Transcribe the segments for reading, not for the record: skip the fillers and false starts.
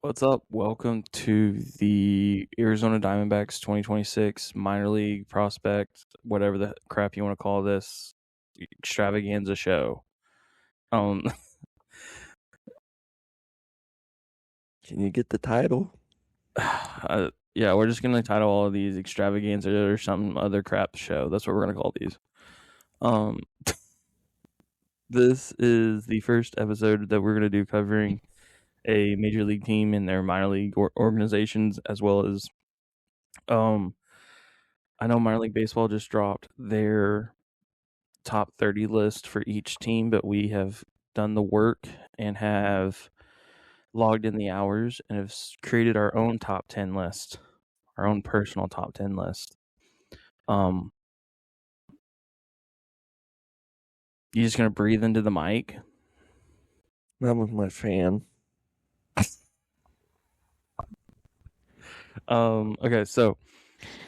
What's up? Welcome to the Arizona Diamondbacks 2026 minor league prospect, whatever the crap you want to call this, extravaganza show. Um, Can you get the title? yeah, we're just gonna title all of these extravaganza or some other crap show. That's what we're gonna call these. Um, this is the first episode that we're gonna do covering a major league team and their minor league organizations, as well as I know minor league baseball just dropped their top 30 list for each team, but we have done the work and have logged in the hours and have created our own top 10 list, our own personal top 10 list. You just gonna breathe into the mic? Not with my fan. Okay, so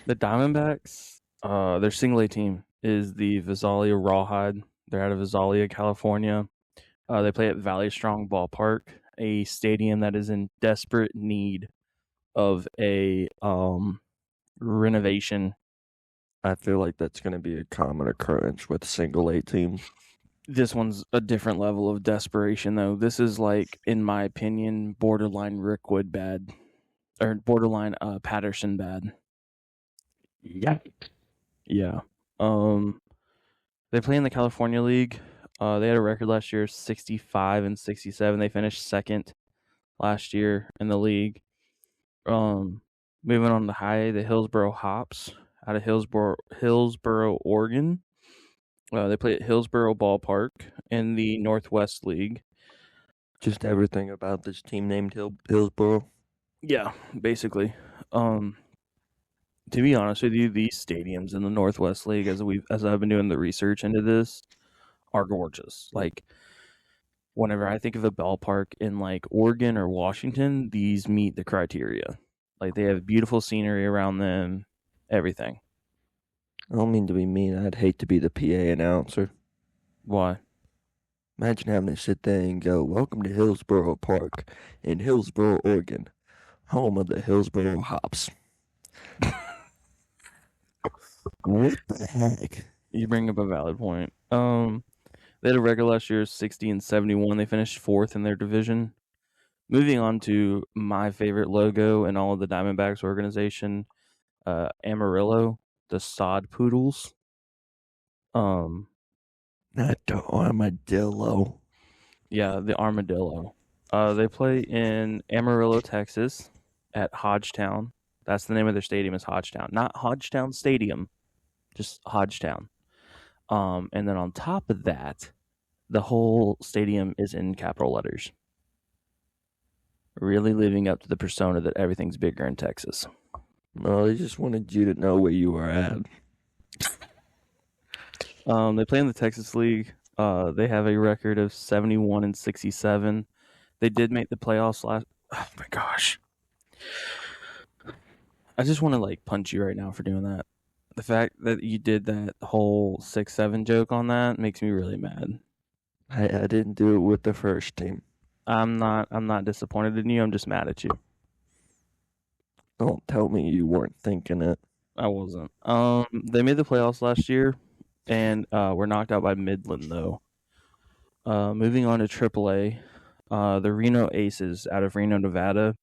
the Diamondbacks, their single A team is the Visalia Rawhide. They're out of Visalia, California. They play at Valley Strong Ballpark, a stadium that is in desperate need of a renovation. I feel like that's going to be a common occurrence with single A teams. This one's a different level of desperation, though. This is like, in my opinion, borderline Rickwood bad, or borderline Patterson bad. Yikes. Yeah. They play in the California League. They had a record last year, 65-67. They finished second last year in the league. Moving on to high, the Hillsboro Hops out of Hillsboro, Oregon. They play at Hillsboro Ballpark in the Northwest League. Just everything about this team named Hillsboro. Yeah, basically. To be honest with you, these stadiums in the Northwest League, as I've been doing the research into this, are gorgeous. Like, whenever I think of a ballpark in like Oregon or Washington, these meet the criteria. Like, they have beautiful scenery around them, everything. I don't mean to be mean. I'd hate to be the PA announcer. Why? Imagine having to sit there and go, "Welcome to Hillsboro Park in Hillsboro, Oregon, home of the Hillsboro Hops." What the heck? You bring up a valid point. They had a record last year 60-71. They finished fourth in their division. Moving on to my favorite logo in all of the Diamondbacks organization, Amarillo, the Sod Poodles. Not the armadillo. Yeah, the Armadillo. They play in Amarillo, Texas, at Hodgetown. That's the name of their stadium, is Hodgetown. Not Hodgetown Stadium, just Hodgetown. And then on top of that, the whole stadium is in capital letters. Really living up to the persona that everything's bigger in Texas. No, they just wanted you to know where you were at. They play in the Texas League. They have a record of 71-67. They did make the playoffs last. Oh my gosh! I just want to like punch you right now for doing that. The fact that you did that whole 6-7 joke on that makes me really mad. I didn't do it with the first team. I'm not disappointed in you. I'm just mad at you. Don't tell me you weren't thinking it. I wasn't. They made the playoffs last year, and were knocked out by Midland though. Moving on to AAA, the Reno Aces out of Reno, Nevada.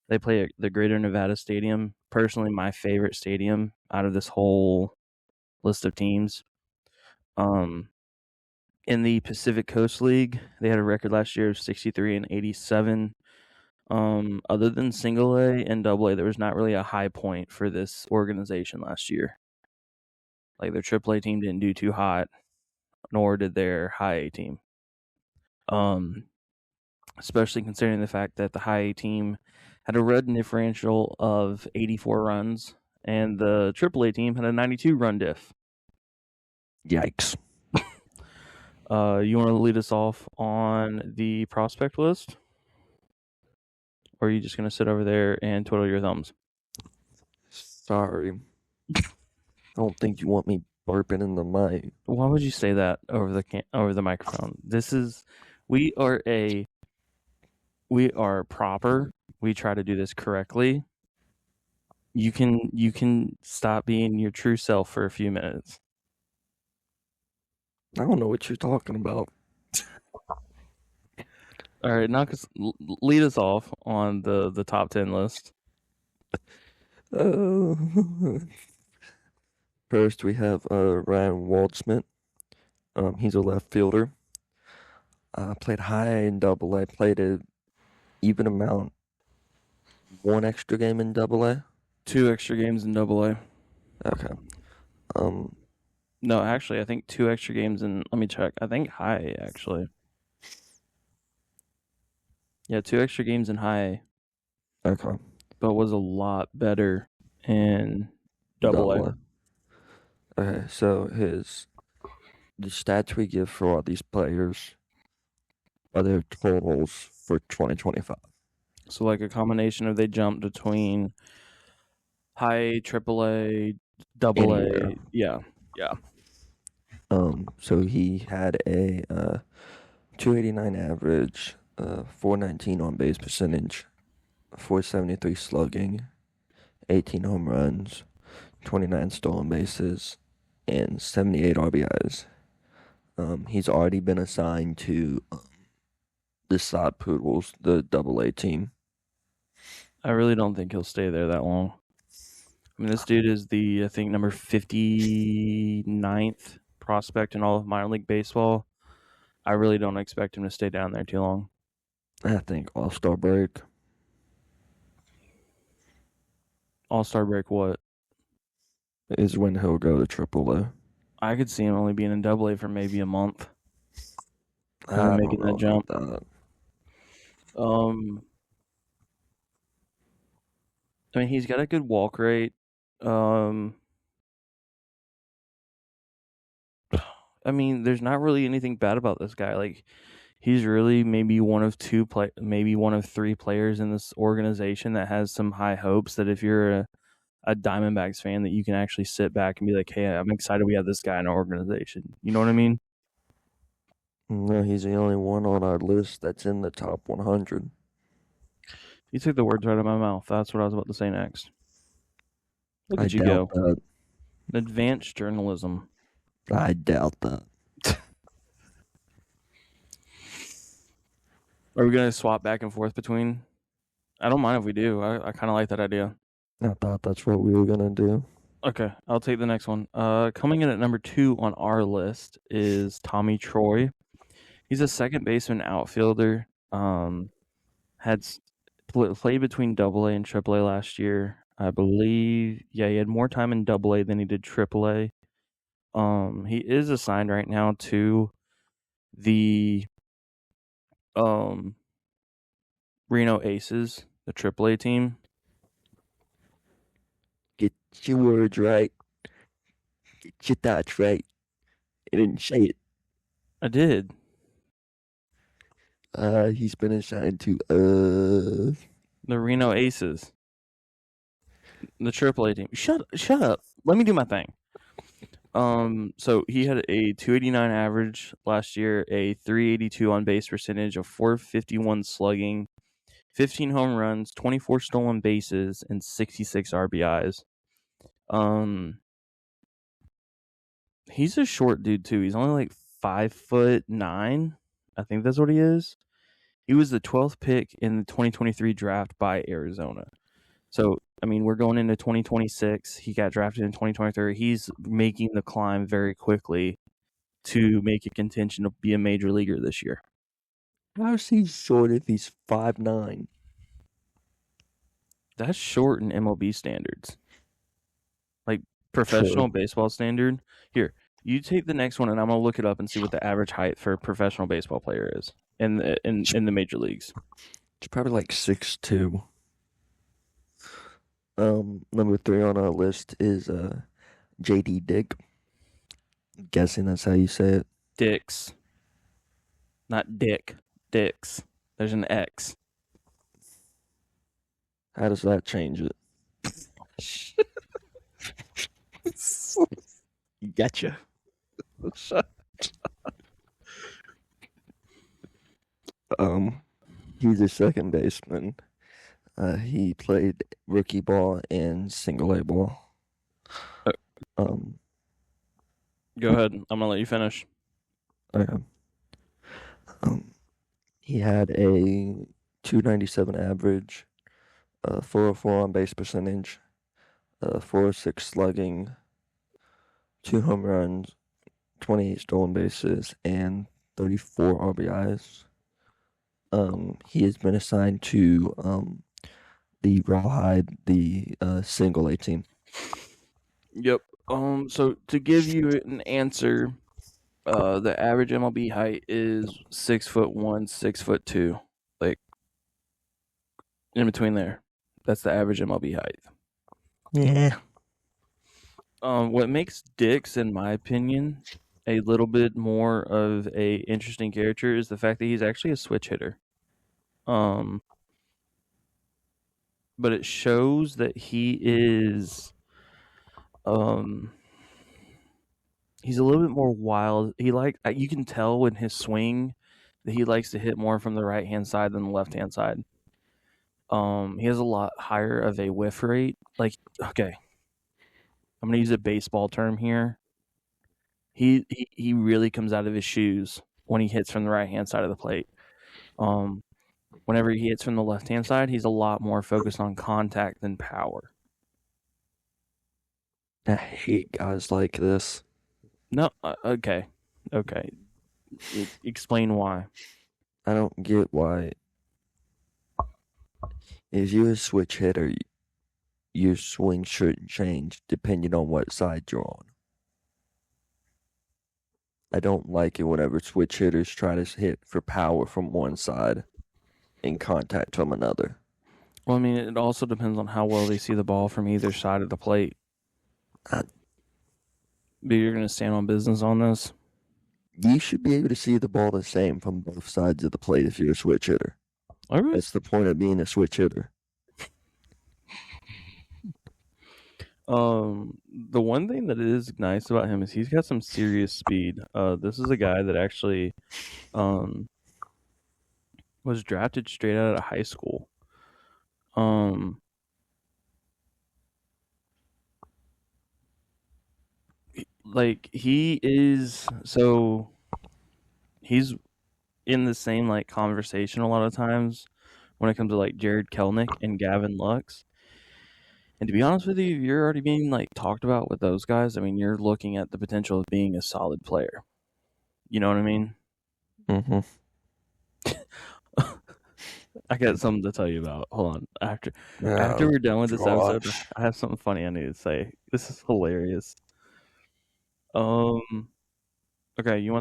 They play at the Greater Nevada Stadium. Personally, my favorite stadium out of this whole list of teams. In the Pacific Coast League, they had a record last year of 63-87. Other than single A and double A, there was not really a high point for this organization last year. Like, their AAA team didn't do too hot, nor did their high A team. Especially considering the fact that the high A team had a run differential of 84 runs, and the AAA team had a 92 run diff. Yikes. You want to lead us off on the prospect list? Or are you just going to sit over there and twiddle your thumbs? Sorry. I don't think you want me burping in the mic. Why would you say that over the microphone? We are proper. we try to do this correctly, you can stop being your true self for a few minutes. I don't know what you're talking about. All right, lead us off on the top 10 list. Uh, First, we have Ryan Waldschmidt. He's a left fielder. Played high in Double A. Played an even amount. One extra game in Double A. 2 extra games in Double A. Okay. Um. No, actually, I think 2 extra games in. Let me check. I think high actually. Yeah, 2 extra games in high, Okay. but was a lot better in Double A. Double A. Okay. So the stats we give for all these players are their totals for 2025. So like a combination of they jumped between high, triple A, double Anywhere. A. Yeah. So he had a 289 average, 419 on base percentage, 473 slugging, 18 home runs, 29 stolen bases, and 78 RBIs. He's already been assigned to the Sod Poodles, the Double A team. I really don't think he'll stay there that long. I mean, this dude is I think, number 59th prospect in all of minor league baseball. I really don't expect him to stay down there too long. I think All-Star break. All-Star break what? Is when he'll go to Triple A. I could see him only being in Double A for maybe a month. I And then don't making know that jump. about I mean, he's got a good walk rate. I mean, there's not really anything bad about this guy. Like, he's really maybe one of 3 players in this organization that has some high hopes that if you're a Diamondbacks fan, that you can actually sit back and be like, hey, I'm excited we have this guy in our organization. You know what I mean? No, he's the only one on our list that's in the top 100. You took the words right out of my mouth. That's what I was about to say next. Look I at you doubt go. that. Advanced journalism. I doubt that. Are we going to swap back and forth between? I don't mind if we do. I kind of like that idea. I thought that's what we were gonna do. Okay, I'll take the next one. Coming in at number 2 on our list is Tommy Troy. He's a second baseman outfielder. Had played between Double A and Triple A last year, I believe. Yeah, he had more time in Double A than he did Triple A. He is assigned right now to the Reno Aces, the Triple A team. Get your words right. Get your thoughts right. I didn't say it. I did. He's been assigned to The Reno Aces, the Triple A team. Shut up. Let me do my thing. So he had a 289 average last year, a 382 on base percentage, a 451 slugging, 15 home runs, 24 stolen bases, and 66 RBIs. He's a short dude too. He's only like 5'9". I think that's what he is. He was the 12th pick in the 2023 draft by Arizona. So, I mean, we're going into 2026. He got drafted in 2023. He's making the climb very quickly to make a contention to be a major leaguer this year. How is he short if he's 5'9"? That's short in MLB standards. Like professional baseball standard. Here, you take the next one, and I'm gonna look it up and see what the average height for a professional baseball player is in the major leagues. It's probably like 6'2". Number 3 on our list is JD Dick. I'm guessing that's how you say it. Dicks, not dick. Dicks. There's an X. How does that change it? Gotcha. He's a second baseman. He played rookie ball and single A ball. Uh, Um, Go ahead. I'm gonna let you finish. uh, um, he had a 297 average, 404 on base percentage, 406 slugging, 2 home runs, 28 stolen bases, and 34 RBIs. He has been assigned to the Rawhide, the single A team. Yep. So to give you an answer, the average MLB height is 6'1", 6'2", like in between there. That's the average MLB height. Yeah. What makes Dix, in my opinion, a little bit more of a interesting character is the fact that he's actually a switch hitter. Um, but it shows that um he's a little bit more wild. You can tell in his swing that he likes to hit more from the right hand side than the left hand side. He has a lot higher of a whiff rate. Like, okay, I'm gonna use a baseball term here. He really comes out of his shoes when he hits from the right hand side of the plate. Um, Whenever he hits from the left hand side, he's a lot more focused on contact than power. I hate guys like this. No, okay. Explain why. I don't get why. If you're a switch hitter, your swing shouldn't change depending on what side you're on. I don't like it whenever switch hitters try to hit for power from one side and contact from another. Well, I mean, it also depends on how well they see the ball from either side of the plate. Uh, But you're going to stand on business on this? You should be able to see the ball the same from both sides of the plate if you're a switch hitter. All right. That's the point of being a switch hitter. The one thing that is nice about him is he's got some serious speed. This is a guy that actually, um, was drafted straight out of high school. Um, like he is so he's in the same like conversation a lot of times when it comes to like Jared Kelnick and Gavin Lux. And to be honest with you, you're already being like talked about with those guys. I mean, you're looking at the potential of being a solid player. You know what I mean? Mm-hmm. I got something to tell you about. Hold on. After Oh, we're done with this episode, gosh. I have something funny I need to say. This is hilarious. Um. Okay, you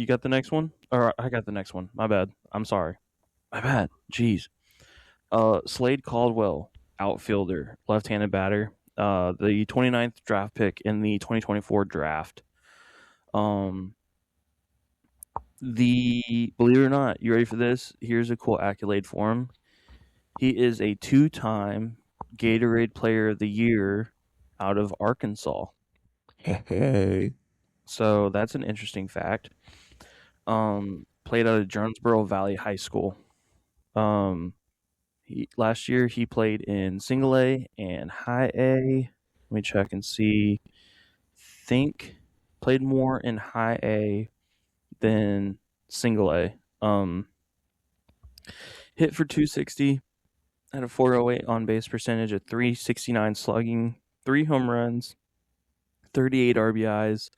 got the next one? Or I got the next one. My bad. I'm sorry. My bad. Jeez. Slade Caldwell, outfielder, left-handed batter. The 29th draft pick in the 2024 draft. Um, believe it or not, you ready for this? Here's a cool accolade for him. He is a 2-time Gatorade Player of the Year out of Arkansas. Hey. So that's an interesting fact. Played out of Jonesboro Valley High School. Last year he played in Single A and High A. Let me check and see. Think played more in High A than Single A. Hit for 260, had a 408 on base percentage, a 369 slugging, 3 home runs, 38 RBIs,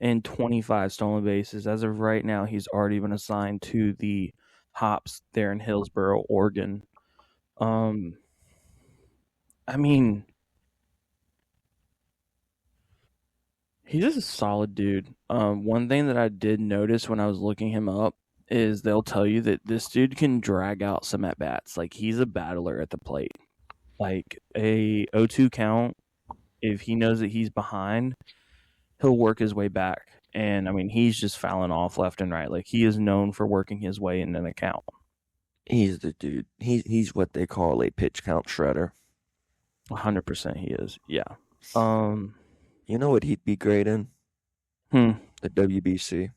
and 25 stolen bases. As of right now, he's already been assigned to the Hops there in Hillsboro, Oregon. I mean, he's just a solid dude. One thing that I did notice when I was looking him up is they'll tell you that this dude can drag out some at bats. Like he's a battler at the plate. Like a 0-2 count, if he knows that he's behind, he'll work his way back. And I mean, he's just fouling off left and right. Like he is known for working his way in an account. He's the dude. He's what they call a pitch count shredder. 100% he is. Yeah. You know what he'd be great in? Hmm. The WBC.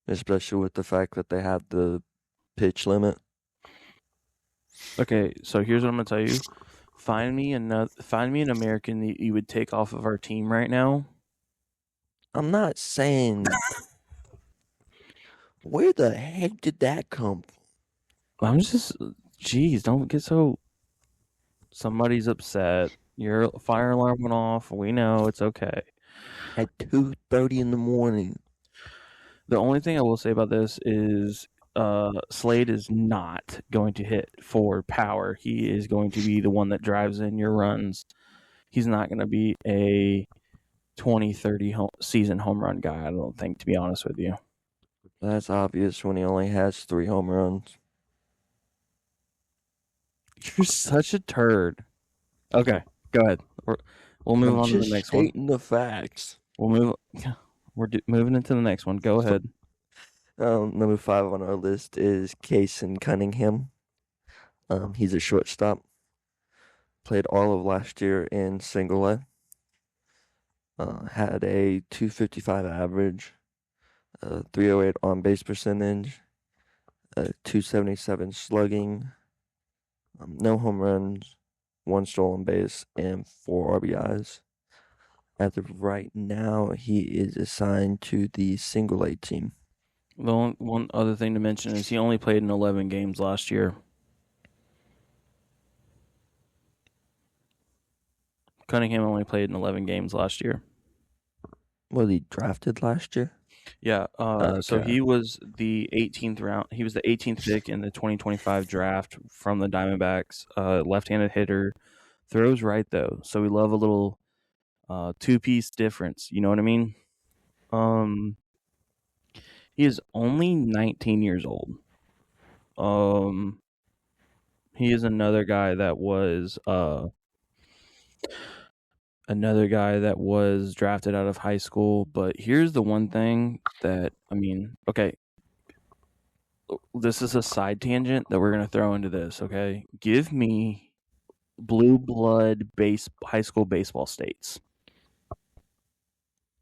Especially with the fact that they have the pitch limit. Okay, so here's what I'm gonna tell you. Find me an American that you would take off of our team right now. I'm not saying where the heck did that come from? I'm just, geez, don't get so. Somebody's upset. Your fire alarm went off. We know it's okay. At 2:30 in the morning. The only thing I will say about this is Slade is not going to hit for power. He is going to be the one that drives in your runs. He's not going to be a 20, 30 season home run guy, I don't think, to be honest with you. That's obvious when he only has 3 home runs. You're such a turd. Okay, go ahead. We'll move I'm on to the just next one. stating the facts. We'll move. Moving into the next one. Go ahead. Number 5 on our list is Kason Cunningham. He's a shortstop. Played all of last year in single A. Had a 255 average, 308 on base percentage, 277 slugging, no home runs, 1 stolen base, and 4 RBIs. As of right now, he is assigned to the single A team. The one other thing to mention is he only played in 11 games last year. Cunningham only played in 11 games last year. Was he drafted last year? Yeah. So Okay. he was the 18th round. He was the 18th pick in the 2025 draft from the Diamondbacks. Left-handed hitter, throws right though. So we love a little two-piece difference. You know what I mean? He is only 19 years old. He is another guy that was drafted out of high school. But here's the one thing that, I mean, okay, this is a side tangent that we're going to throw into this, okay? Give me blue blood high school baseball states.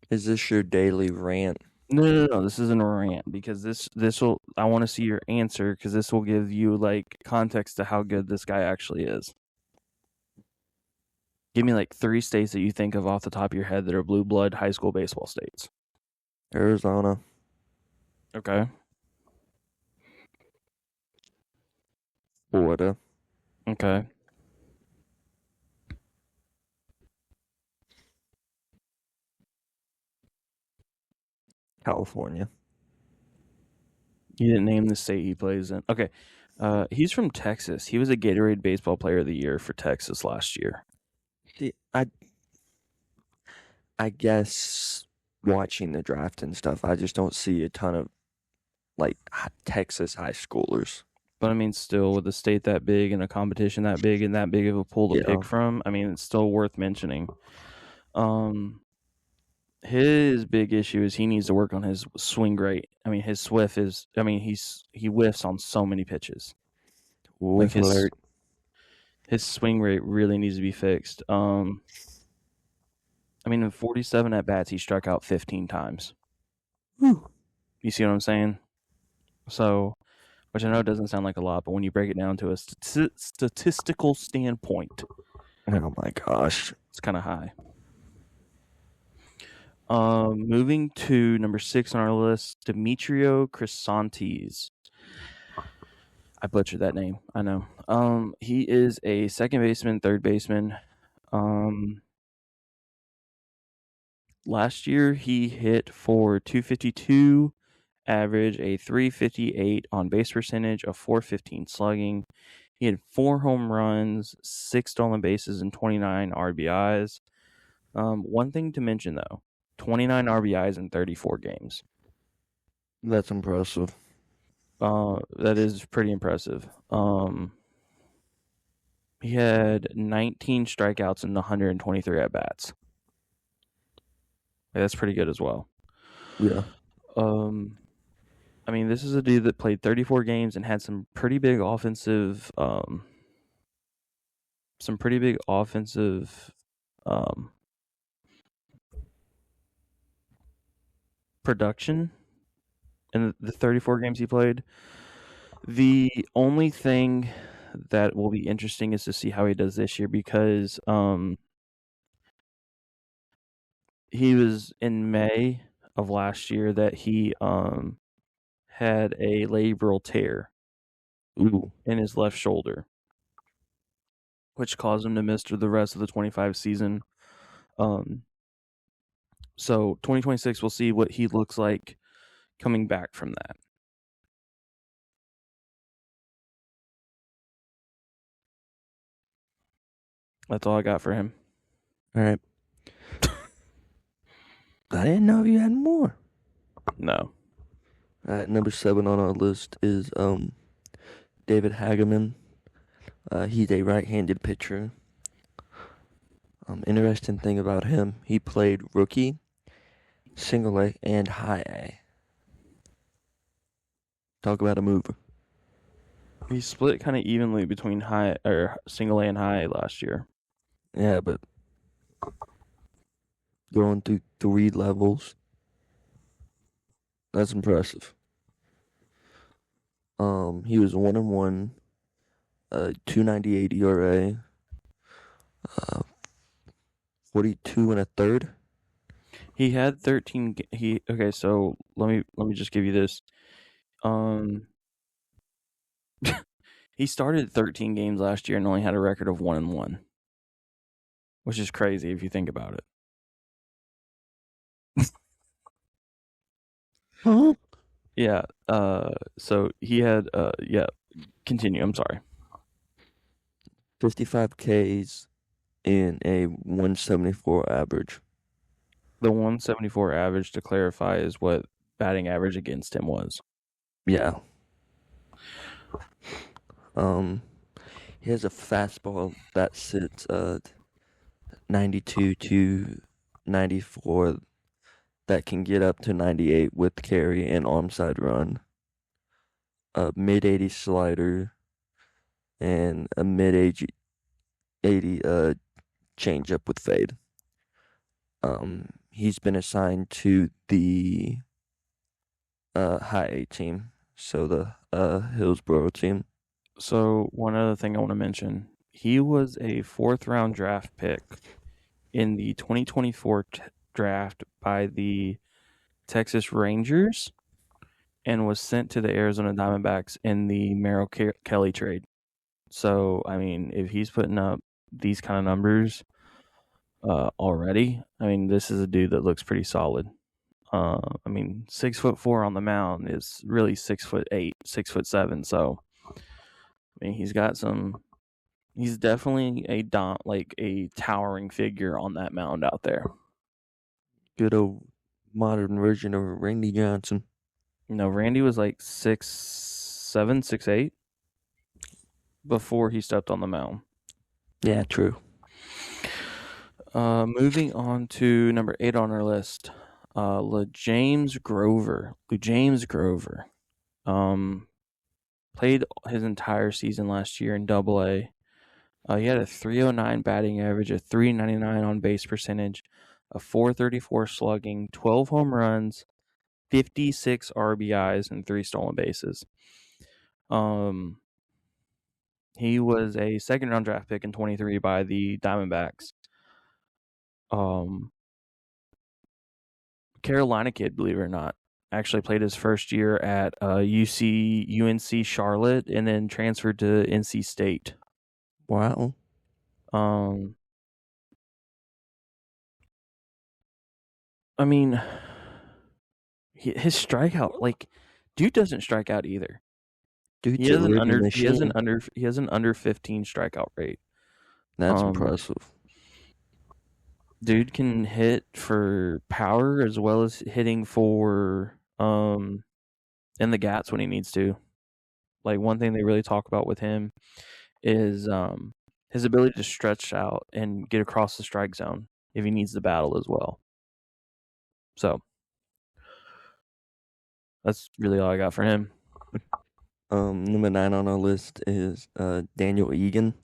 Is this your daily rant? No. This isn't a rant because this will. I want to see your answer because this will give you like context to how good this guy actually is. Give me like 3 states that you think of off the top of your head that are blue blood high school baseball states. Arizona, Okay. Florida, Okay. California. You didn't name the state he plays in. Okay. He's from Texas. He was a Gatorade Baseball Player of the Year for Texas last year. See, I guess watching the draft and stuff, I just don't see a ton of like Texas high schoolers. But I mean, still, with a state that big and a competition that big and that big of a pool to Yeah. pick from, I mean, it's still worth mentioning. His big issue is he needs to work on his swing rate. I mean, his swift is. I mean, he whiffs on so many pitches. Like Whiff alert. his swing rate really needs to be fixed. I mean, in 47 at bats, he struck out 15 times. Whew. You see what I'm saying? So, which I know doesn't sound like a lot, but when you break it down to a statistical standpoint, Oh my gosh. it's kind of high. Moving to number 6 on our list, Demetrio Chrysantes. I butchered that name. I know. He is a second baseman, third baseman. Last year he hit for 252 average, a 358 on base percentage, a 415 slugging. He had 4 home runs, 6 stolen bases, and 29 RBIs. One thing to mention though, 29 RBIs in 34 games. That's impressive. That is pretty impressive. He had 19 strikeouts and 123 at bats. That's pretty good as well. Yeah. I mean, this is a dude that played 34 games and had some pretty big offensive, production in the 34 games he played. The only thing that will be interesting is to see how he does this year because he was in May of last year that he had a labral tear in his left shoulder, which caused him to miss the rest of the 25 season. Um, so 2026, we'll see what he looks like coming back from that. That's all I got for him. All right. I didn't know if you had more. No. All right, number 7 on our list is David Hageman. He's a right-handed pitcher. Interesting thing about him, he played rookie, single A, and high A. Talk about a mover. He split kind of evenly between high or single A and high A last year. Yeah, but going through 3 levels, that's impressive. He was 1-1, 2.98 ERA, 42 and a third. He had 13. Okay. So let me just give you this. He started 13 games last year and only had a record of 1-1, which is crazy if you think about it. Huh? Yeah. So he had. Yeah. Continue. I'm sorry. 55 Ks in a 174 average. The 174 average, to clarify, is what batting average against him was. Yeah. He has a fastball that sits 92 to 94 that can get up to 98 with carry and arm side run. A mid 80 slider and a mid 80 changeup with fade. He's been assigned to the high A team, so the Hillsborough team. So one other thing I want to mention, he was a 4th-round draft pick in the 2024 draft by the Texas Rangers and was sent to the Arizona Diamondbacks in the Merrill Kelly trade. So, I mean, if he's putting up these kind of numbers already, I mean, this is a dude that looks pretty solid. I mean, 6'4" on the mound is really 6'8", 6'7". So, I mean, he's got some. He's definitely a towering figure on that mound out there. Good old modern version of Randy Johnson. No, Randy was like 6'7", 6'8" before he stepped on the mound. Yeah, true. Moving on to number 8 on our list, James Grover. James Grover, played his entire season last year in Double A. He had a 309 batting average, a 399 on base percentage, a 434 slugging, 12 home runs, 56 RBIs, and 3 stolen bases. He was a 2nd-round draft pick in 23 by the Diamondbacks. Carolina kid, believe it or not, actually played his first year at UNC Charlotte and then transferred to NC State. Wow. I mean, his strikeout, dude doesn't strike out either. Dude's a living machine. He has an under 15 strikeout rate. That's impressive. Dude can hit for power as well as hitting for in the gats when he needs to. Like, one thing they really talk about with him is his ability to stretch out and get across the strike zone if he needs to battle as well. So that's really all I got for him. Number 9 on our list is Daniel Egan.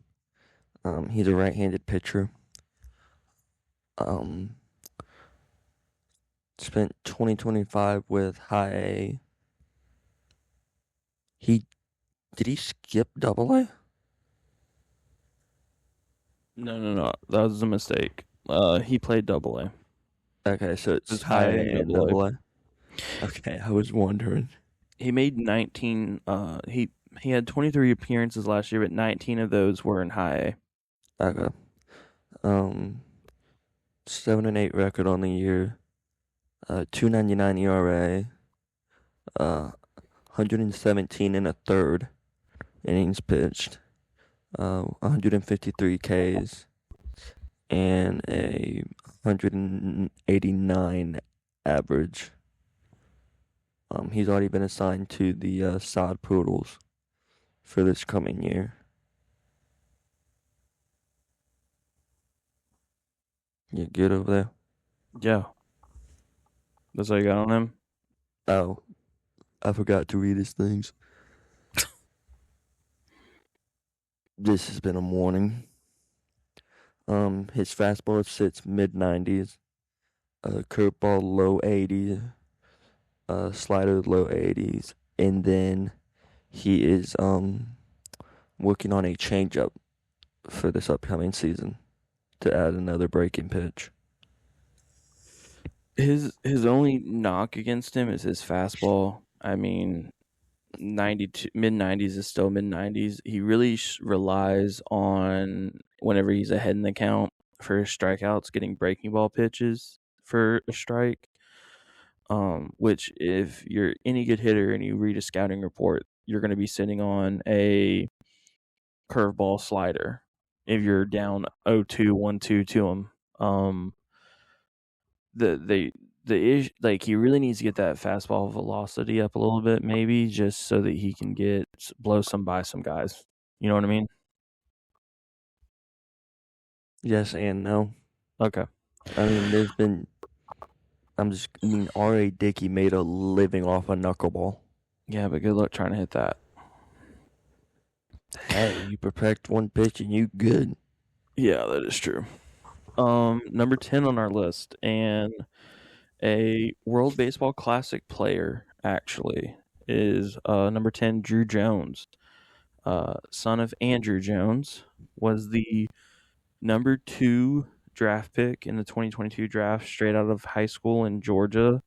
He's a right-handed pitcher. Spent 2025 with high A. Did he skip Double A? No. That was a mistake. He played Double A. Okay, so it's It's high high A A and and Double A. double A. Okay, I was wondering. He made 19. He had 23 appearances last year, but 19 of those were in high A. Okay. Um, 7-8 record on the year. 2.99 ERA. 117 and a third innings pitched. 153 Ks and a 189 average. He's already been assigned to the Sod Poodles for this coming year. You good over there? Yeah, that's all you got on him. Oh, I forgot to read his things. This has been a morning. His fastball sits mid 90s, curveball low 80s, slider low 80s, and then he is working on a changeup for this upcoming season to add another breaking pitch. His only knock against him is his fastball. I mean, 92 mid 90s is still mid 90s. He really relies on whenever he's ahead in the count for his strikeouts, getting breaking ball pitches for a strike. Which if you're any good hitter and you read a scouting report, you're going to be sitting on a curveball slider if you're down 0-2, 1-2 to him. Like he really needs to get that fastball velocity up a little bit, maybe just so that he can blow some by some guys. You know what I mean? Yes and no. Okay. I mean, R.A. Dickey made a living off a knuckleball. Yeah, but good luck trying to hit that. Hey, you perfect one pitch and you good. Yeah, that is true. Number 10 on our list, and a World Baseball Classic player actually is number 10, Drew Jones. Son of Andrew Jones, was the number 2 draft pick in the 2022 draft, straight out of high school in Georgia.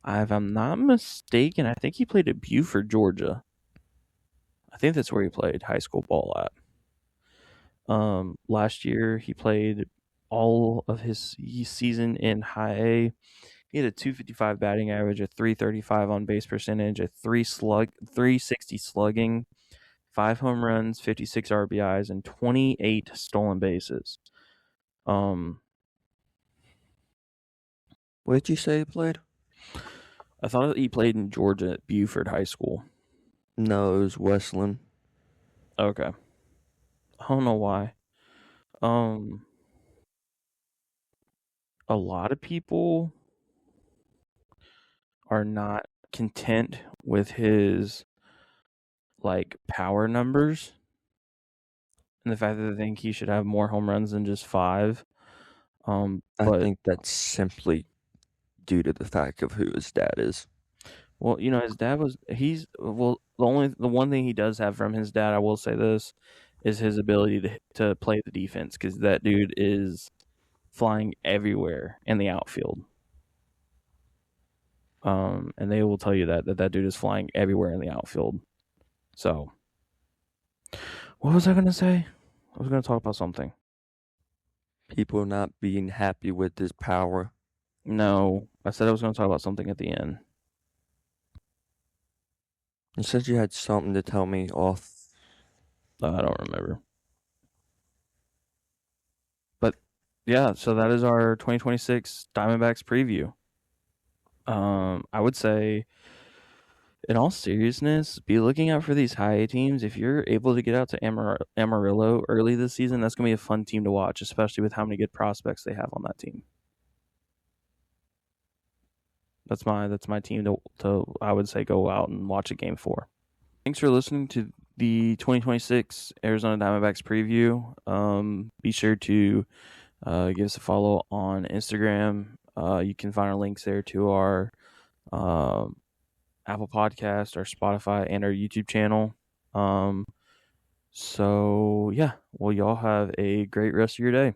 If I'm not mistaken, I think he played at Buford, Georgia. I think that's where he played high school ball at. Last year he played all of his season in high A. He had a 255 batting average, a 335 on base percentage, a 360 slugging, 5 home runs, 56 RBIs, and 28 stolen bases. Where did you say he played? I thought he played in Georgia at Buford High School. No, it was Westland. Okay. I don't know why. A lot of people are not content with his power numbers and the fact that they think he should have more home runs than just 5. I think that's simply due to the fact of who his dad is. Well, his dad the one thing he does have from his dad, I will say this, is his ability to play the defense, because that dude is flying everywhere in the outfield. And they will tell you that dude is flying everywhere in the outfield. So, what was I going to say? I was going to talk about something. People not being happy with his power. No, I said I was going to talk about something at the end. You said you had something to tell me off. I don't remember. But yeah, so that is our 2026 Diamondbacks preview. I would say, in all seriousness, be looking out for these high A teams. If you're able to get out to Amarillo early this season, that's going to be a fun team to watch, especially with how many good prospects they have on that team. That's my team to I would say go out and watch a game for. Thanks for listening to the 2026 Arizona Diamondbacks preview. Be sure to give us a follow on Instagram. You can find our links there to our Apple Podcast, our Spotify, and our YouTube channel. So, yeah, well, y'all have a great rest of your day.